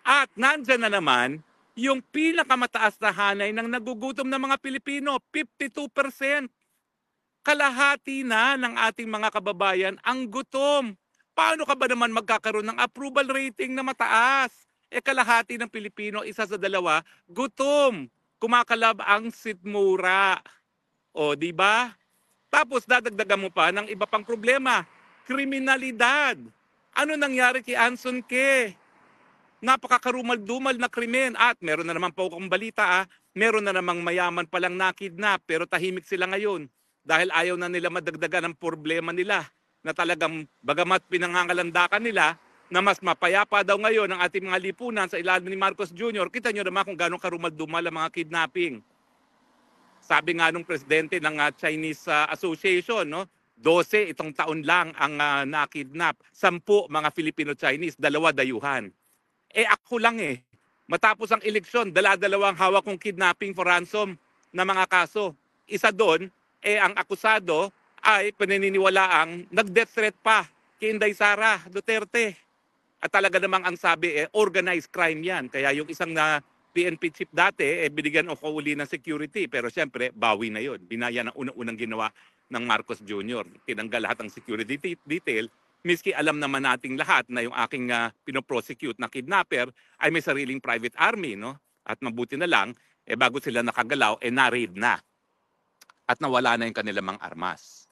At nandyan na naman yung pinakamataas na hanay ng nagugutom na mga Pilipino, 52%. Kalahati na ng ating mga kababayan ang gutom. Paano ka ba naman magkakaroon ng approval rating na mataas? Kalahati ng Pilipino, isa sa dalawa, gutom. Kumakalab ang sikmura. O, di ba? Tapos dadagdagan mo pa ng iba pang problema. Kriminalidad. Ano nangyari kay Anson Ke? Napakakarumal-dumal na krimen at meron na naman po akong balita meron na namang mayaman palang nakidnap pero tahimik sila ngayon dahil ayaw na nila madagdagan ang problema nila na talagang bagamat pinangangalandakan nila na mas mapayapa daw ngayon ang ating mga lipunan sa ilalim ni Marcos Jr. Kita nyo naman kung gano'ng karumal-dumal ang mga kidnapping. Sabi nga nung presidente ng Chinese Association, no, 12 itong taon lang ang nakidnap. 10 mga Filipino-Chinese, 2 dayuhan. Ako lang matapos ang eleksyon, dala-dalawang hawak kong kidnapping for ransom na mga kaso. Isa doon, ang akusado ay paniniwalaang nag-death threat pa kay Inday Sara Duterte. At talaga namang ang sabi, organized crime yan. Kaya yung isang na PNP chief dati, binigyan o kauli ng security. Pero siyempre, bawi na yon. Binaya ng unang-unang ginawa ng Marcos Jr. Tinanggal lahat ng security detail. Miski alam naman nating lahat na yung aking pinoprosecute na kidnapper ay may sariling private army, no? At mabuti na lang, bago sila nakagalaw, na-raid na. At nawala na yung kanilang mga armas.